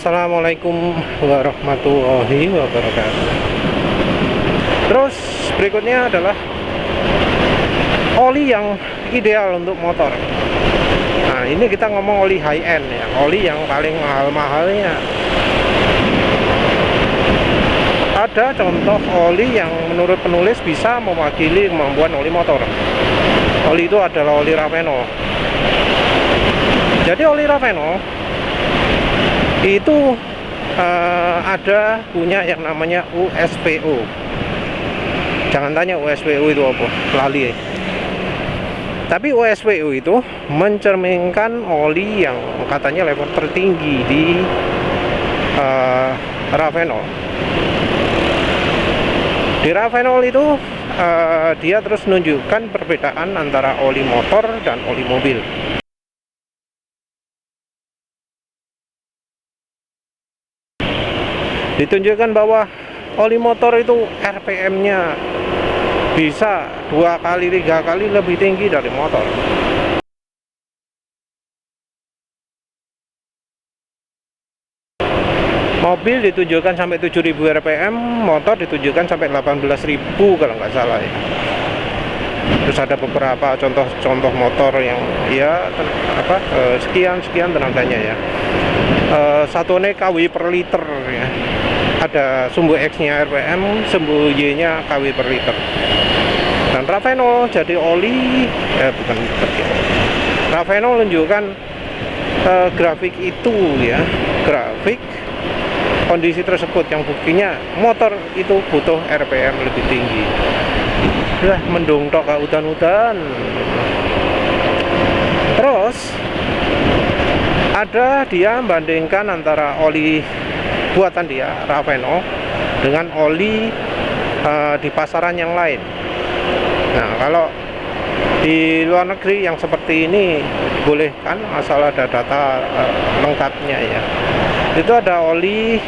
Assalamualaikum warahmatullahi wabarakatuh. Terus berikutnya adalah oli yang ideal untuk motor. Nah, ini kita ngomong oli high end ya, oli yang paling mahal-mahalnya. Ada contoh oli yang menurut penulis bisa mewakili kemampuan oli motor. Oli itu adalah oli Raveno. Jadi oli Raveno itu ada punya yang namanya USPO. Jangan tanya USPO itu apa, lali. Tapi USPO itu mencerminkan oli yang katanya level tertinggi di Raveno. Di Raveno itu dia terus menunjukkan perbedaan antara oli motor dan oli mobil. Ditunjukkan bahwa oli motor itu RPM-nya bisa 2 kali 3 kali lebih tinggi dari motor. Mobil ditunjukkan sampai 7.000 RPM, motor ditunjukkan sampai 18.000 kalau nggak salah ya. Terus ada beberapa contoh motor yang ya sekian tenaganya ya. Satone kW per liter ya. Ada sumbu X-nya RPM, sumbu Y-nya kW per liter. Dan Raveno jadi oli, Raveno menunjukkan grafik itu ya, grafik kondisi tersebut yang buktinya motor itu butuh RPM lebih tinggi. Lah mendung tok udan-udan. Terus ada dia bandingkan antara oli buatan dia Raveno dengan oli di pasaran yang lain. Nah, kalau di luar negeri yang seperti ini dibolehkan asal ada data lengkapnya ya. Itu ada oli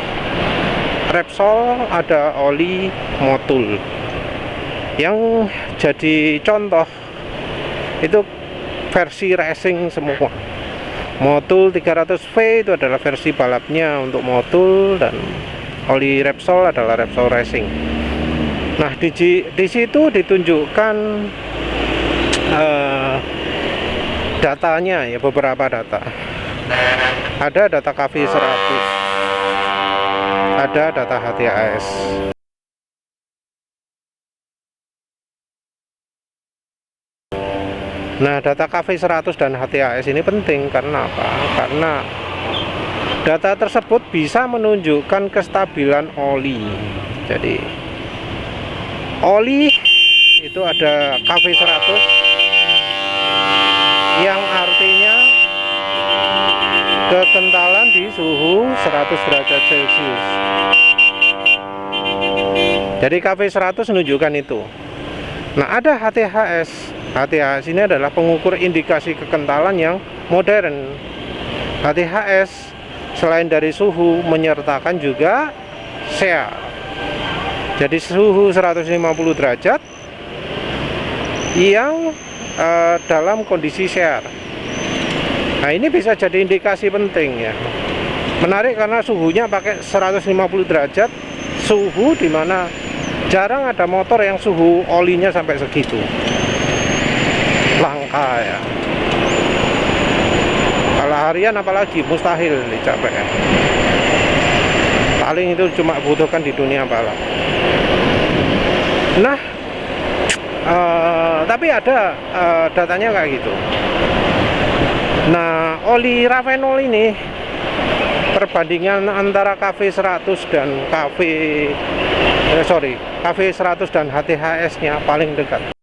Repsol, ada oli Motul. Yang jadi contoh itu versi racing semua. Motul 300V itu adalah versi balapnya untuk Motul, dan oli Repsol adalah Repsol Racing. Nah, di situ ditunjukkan datanya ya, beberapa data. Ada data KV100, ada data HTAS. Nah, data KV100 dan HTAS ini penting karena apa? Karena data tersebut bisa menunjukkan kestabilan oli. Jadi oli itu ada KV100 yang artinya kekentalan di suhu 100 derajat Celcius. Jadi KV100 menunjukkan itu. Nah, ada HTHS. HTHS ini adalah pengukur indikasi kekentalan yang modern. HTHS selain dari suhu menyertakan juga SEA. Jadi suhu 150 derajat yang dalam kondisi SEA. Nah, ini bisa jadi indikasi penting ya. Menarik karena suhunya pakai 150 derajat, suhu dimana jarang ada motor yang suhu olinya sampai segitu. Langka ya. Kalau harian apalagi mustahil dicapai ya. Paling itu cuma butuhkan di dunia balap. Nah, tapi ada datanya kayak gitu. Nah, oli Raveno ini perbandingan antara KV100 dan KV100 dan HTHS-nya paling dekat.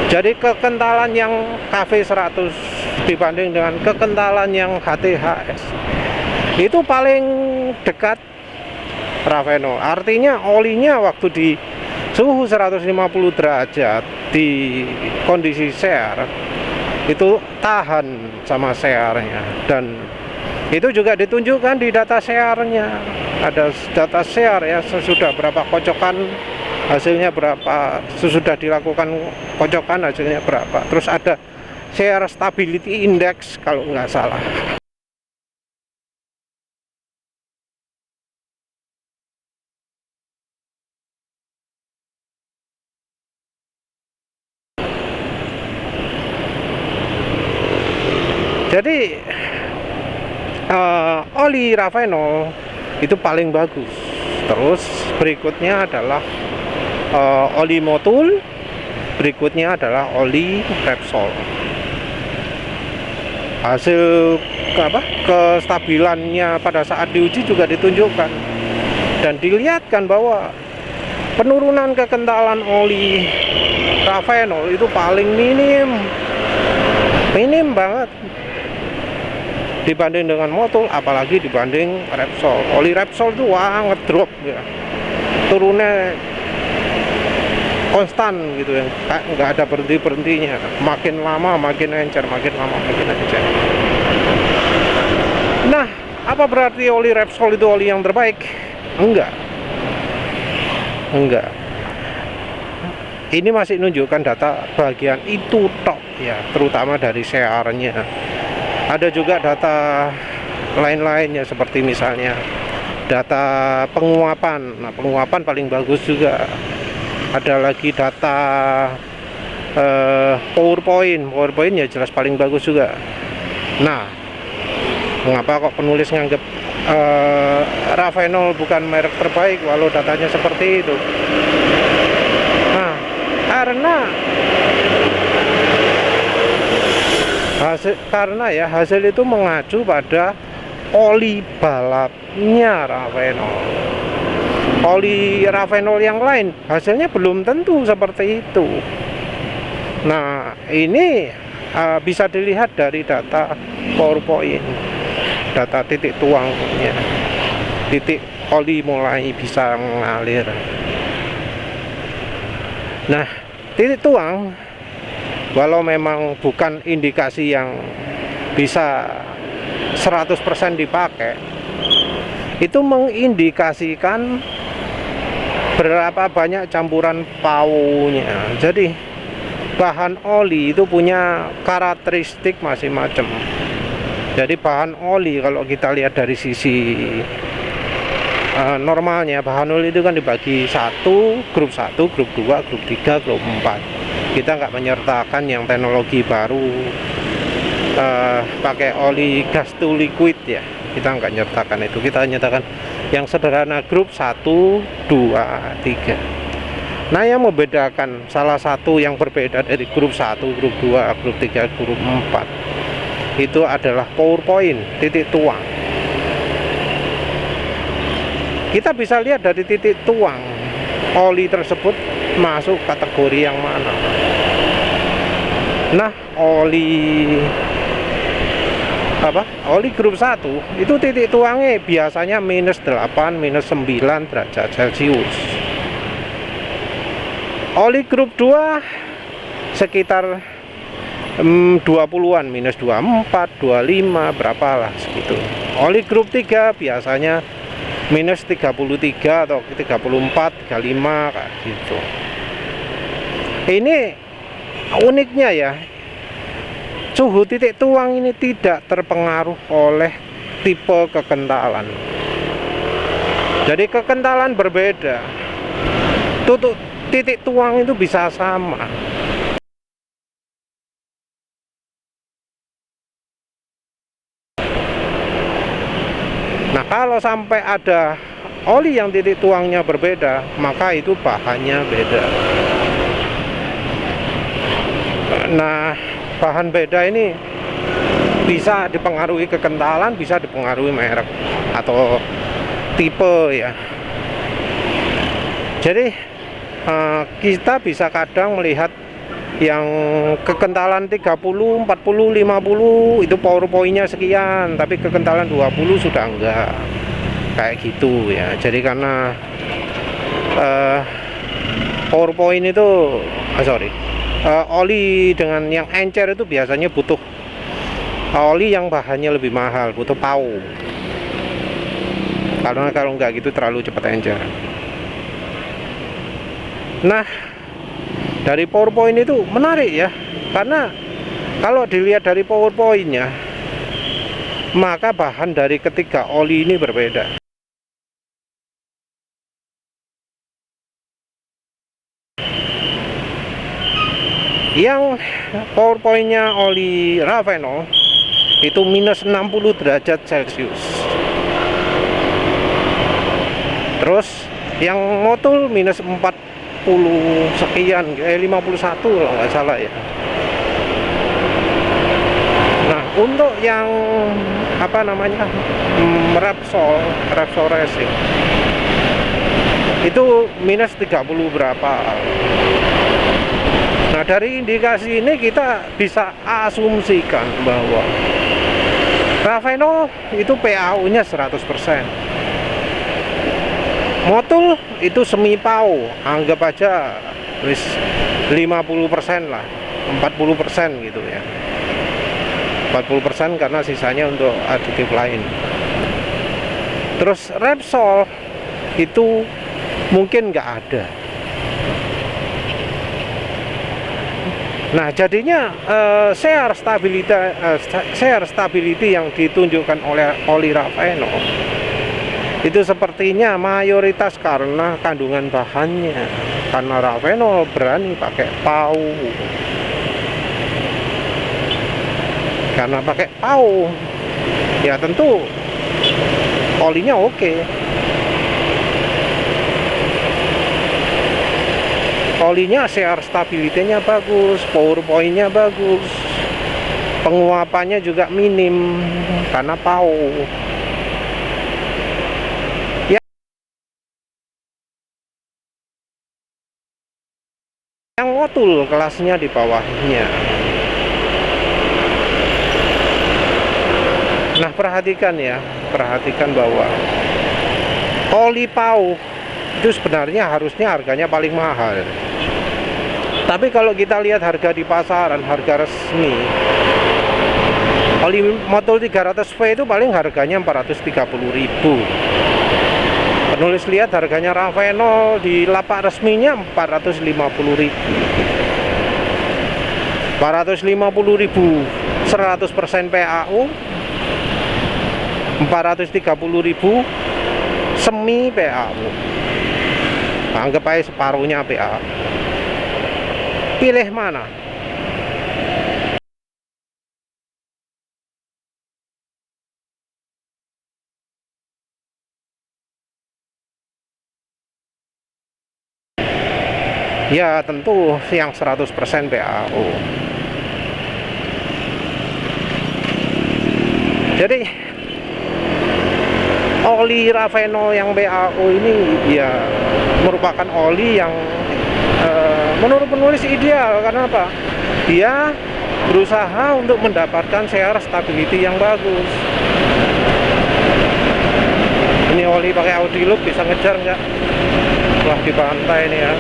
Jadi kekentalan yang KV100 dibanding dengan kekentalan yang HTHS itu paling dekat Raveno. Artinya olinya waktu di suhu 150 derajat di kondisi SEAR itu tahan sama SEAR-nya, dan itu juga ditunjukkan di data SEAR-nya. Ada data SEAR ya, sesudah berapa kocokan hasilnya berapa, sesudah dilakukan kocokan hasilnya berapa. Terus ada share stability index kalau nggak salah. Jadi oli Raveno itu paling bagus. Terus berikutnya adalah oli Motul, berikutnya adalah oli Repsol. Hasil kestabilannya pada saat diuji juga ditunjukkan dan dilihatkan bahwa penurunan kekentalan oli Raveno itu paling minim banget dibanding dengan Motul, apalagi dibanding Repsol. Oli Repsol itu ngedrop ya, turunnya konstan gitu ya, nggak ada berhentinya, makin lama makin encer, makin lama makin encer. Nah, apa berarti oli Repsol itu oli yang terbaik? Enggak. Ini masih menunjukkan data bagian itu tok ya, terutama dari share-nya. Ada juga data lain-lainnya seperti misalnya data penguapan. Nah, penguapan paling bagus juga. Ada lagi data PowerPoint ya jelas paling bagus juga. Nah, mengapa kok penulis nganggap Raveno bukan merek terbaik walau datanya seperti itu? Nah, karena hasil itu mengacu pada oli balapnya Raveno. Oli Raveno yang lain hasilnya belum tentu seperti itu. Nah, ini bisa dilihat dari data PowerPoint, data titik tuangnya, titik oli mulai bisa mengalir. Nah, titik tuang walau memang bukan indikasi yang bisa 100% dipakai, itu mengindikasikan berapa banyak campuran paunya. Jadi bahan oli itu punya karakteristik masing-macam. Jadi bahan oli kalau kita lihat dari sisi normalnya, bahan oli itu kan dibagi grup 1, grup 2, grup 3, grup 4. Kita nggak menyertakan yang teknologi baru pakai oli gas to liquid ya, kita nggak nyertakan itu. Kita nyertakan yang sederhana grup 1, 2, 3. Nah, yang membedakan salah satu yang berbeda dari grup 1, grup 2, grup 3, grup 4 itu adalah PowerPoint, titik tuang. Kita bisa lihat dari titik tuang oli tersebut masuk kategori yang mana. Nah, oli grup 1 itu titik tuangnya biasanya -8, -9 derajat Celcius. Oli grup 2 sekitar 20-an, -24, 25 berapalah segitu. Oli grup 3 biasanya -33 atau 34, 35 kayak gitu. Ini uniknya ya, suhu titik tuang ini tidak terpengaruh oleh tipe kekentalan. Jadi kekentalan berbeda, tutup titik tuang itu bisa sama. Nah, kalau sampai ada oli yang titik tuangnya berbeda, maka itu bahannya beda. Nah, bahan beda ini bisa dipengaruhi kekentalan, bisa dipengaruhi merek atau tipe ya. Jadi kita bisa kadang melihat yang kekentalan 30, 40, 50 itu PowerPoint-nya sekian, tapi kekentalan 20 sudah enggak. Kayak gitu ya. Jadi karena PowerPoint itu oli dengan yang encer itu biasanya butuh oli yang bahannya lebih mahal, butuh pau. Karena kalau enggak gitu terlalu cepat encer. Nah, dari PowerPoint itu menarik ya, karena Kalau dilihat dari PowerPoint-nya, maka bahan dari ketiga oli ini berbeda. Yang PowerPoint-nya oli Raveno itu minus 60 derajat Celcius. Terus yang Motul minus 40 sekian, 51 kalau nggak salah ya. Nah, untuk yang apa namanya, Repsol Racing itu minus 30 berapa. Nah, dari indikasi ini kita bisa asumsikan bahwa Raveno itu PAU-nya 100%. Motul itu semi PAU, anggap aja 50% lah, 40% gitu ya. 40% karena sisanya untuk aditif lain. Terus Repsol itu mungkin nggak ada. Nah, jadinya share stability yang ditunjukkan oleh oli Raveno itu sepertinya mayoritas karena kandungan bahannya, karena Raveno berani pakai PAU. Karena pakai PAU ya tentu olinya oke. Olinya share stability-nya bagus, power point-nya bagus, penguapannya juga minim karena PAU. Yang Motul kelasnya di bawahnya. Nah, perhatikan bahwa oli PAU itu sebenarnya harusnya harganya paling mahal. Tapi kalau kita lihat harga di pasaran, harga resmi, oli Motul 300V itu paling harganya 430.000. Penulis lihat harganya Raveno di lapak resminya 450.000. 450.000 100% PAU, 430.000 semi PAU. Anggap aja separuhnya PAU. Pilih mana? Ya tentu yang 100% PAU. Jadi oli Raveno yang PAU ini ya merupakan oli yang menurut penulis ideal. Karena apa? Dia berusaha untuk mendapatkan share stability yang bagus. Ini oli pakai Audi Look bisa ngejar nggak? Wah, di pantai ini ya.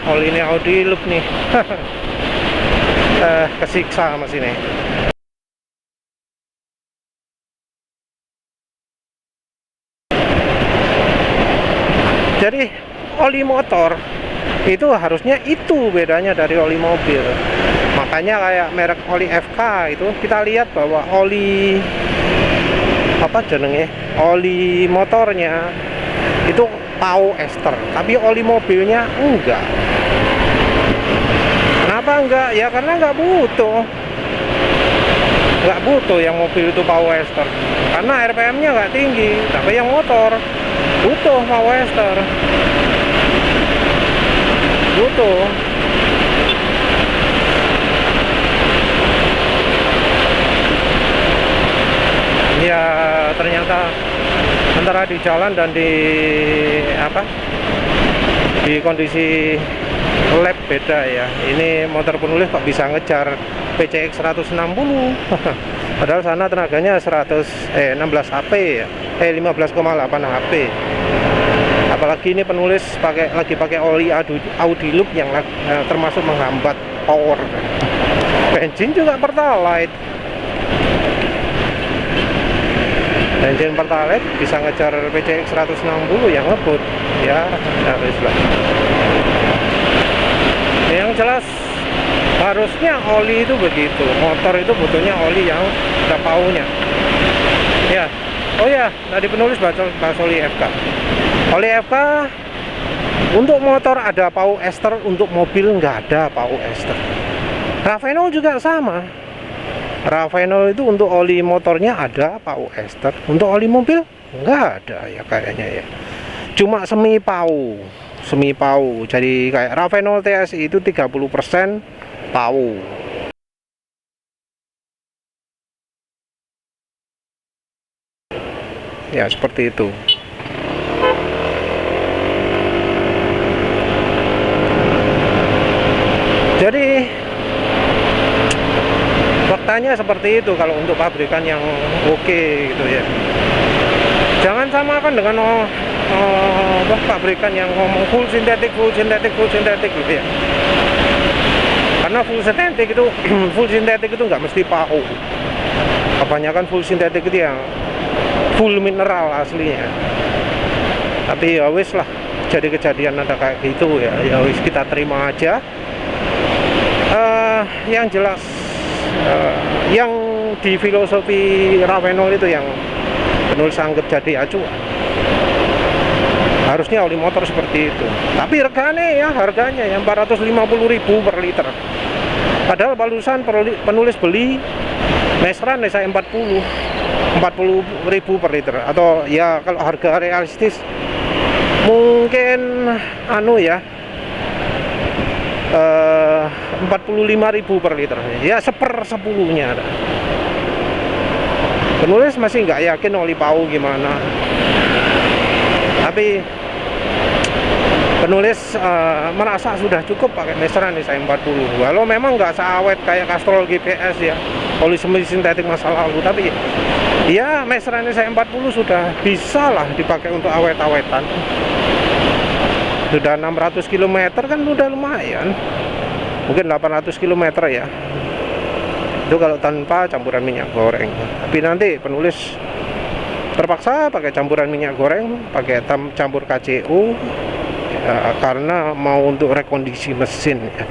Oli ini Audi Look nih. Kesiksa sama sini. Jadi oli motor itu harusnya itu bedanya dari oli mobil. Makanya kayak merek oli FK itu kita lihat bahwa oli apa jenenge, oli motornya itu PAU ester, tapi oli mobilnya enggak. Kenapa enggak? Ya karena enggak butuh yang mobil itu PAU ester, karena RPM-nya enggak tinggi. Tapi yang motor butuh PAU ester, butuh. Ya ternyata antara di jalan dan di kondisi lab beda ya. Ini motor penulis kok bisa ngejar PCX 160 padahal sana tenaganya 16 HP ya, 15,8 HP. Apalagi ini penulis lagi pakai oli Audi Look yang termasuk menghambat power. Bensin juga Pertalite. bensin Pertalite bisa ngejar PCX 160 yang ngebut ya, harus lah. Yang jelas harusnya oli itu begitu, motor itu butuhnya oli yang ada paunya ya. Oh ya, tadi penulis bahas oli FK. Oli FK untuk motor ada pau ester, untuk mobil nggak ada pau ester. Ravenol juga sama. Ravenol itu untuk oli motornya ada pau ester, untuk oli mobil nggak ada ya kayaknya ya. Cuma semi pau. Jadi kayak Ravenol TSI itu 30% pau. Ya seperti itu. Jadi faktanya seperti itu kalau untuk pabrikan yang oke gitu ya. Jangan samakan dengan pabrikan yang ngomong full sintetik gitu ya. Karena full sintetik itu nggak mesti pau. Kebanyakan full sintetik itu yang full mineral aslinya. Tapi ya wis lah, jadi kejadian ada kayak gitu ya. Ya wis kita terima aja. Yang jelas yang di filosofi Ravenol itu yang penulis anggap jadi acuan. Harusnya oli motor seperti itu. Tapi harganya yang 450.000 per liter. Padahal barusan penulis beli Mesran saya 40.000 per liter. Atau ya kalau harga realistis mungkin 45.000 per liter. Ya 1/10-nya. Penulis masih nggak yakin oli pau gimana. Tapi penulis merasa sudah cukup pakai Mesran saya 40. Walau memang nggak seawet kayak Castrol GPS ya, oli semi sintetik masa lalu, tapi ya Mesran saya 40 sudah bisa lah dipakai untuk awet-awetan. Sudah 600 km kan udah lumayan. Mungkin 800 km ya. Itu kalau tanpa campuran minyak goreng. Tapi nanti penulis terpaksa pakai campuran minyak goreng, pakai campur KCU ya, karena mau untuk rekondisi mesin ya.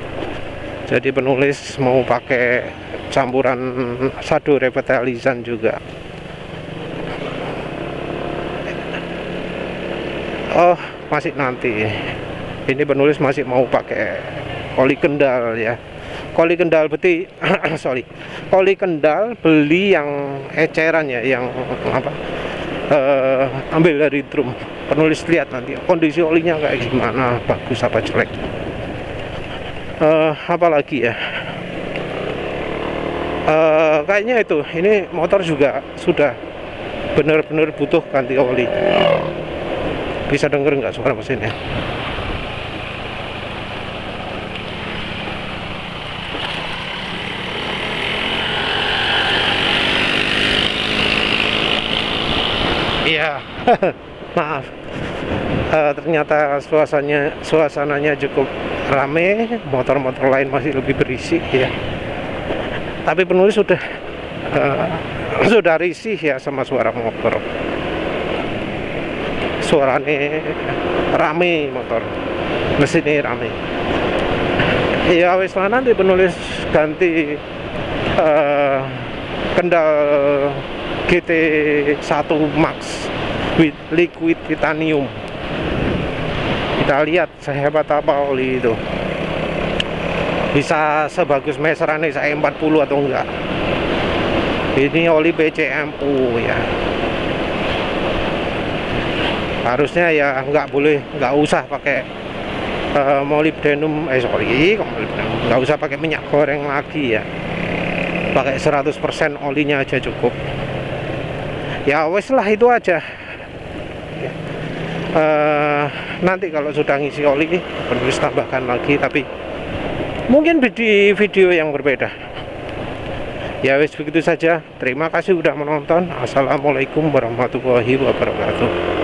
Jadi penulis mau pakai campuran sado revitalizan juga. Oh, masih nanti. Ini penulis masih mau pakai oli kendal ya. Oli kendal beti oli kendal beli yang eceran ya, yang ambil dari drum. Penulis lihat nanti kondisi olinya kayak gimana, bagus apa jelek. Apalagi ya, kayaknya itu ini motor juga sudah benar-benar butuh ganti oli. Bisa denger nggak suara mesinnya? Iya, maaf. Ternyata suasananya cukup rame, motor-motor lain masih lebih berisik ya. Tapi penulis sudah risih ya sama suara motor. Suaranya rame motor, mesinnya rame. Ya wis lah, nanti penulis ganti kendal GT1 Max with liquid titanium. Kita lihat sehebat apa oli itu, bisa sebagus Mesran saya 40 atau enggak. Ini oli PCMU ya. Harusnya ya nggak usah pakai molybdenum, nggak usah pakai minyak goreng lagi ya. Pakai 100% olinya aja cukup. Ya wes lah, itu aja. Nanti kalau sudah ngisi oli penulis tambahkan lagi, tapi mungkin di video yang berbeda. Ya wes begitu saja. Terima kasih sudah menonton. Assalamualaikum warahmatullahi wabarakatuh.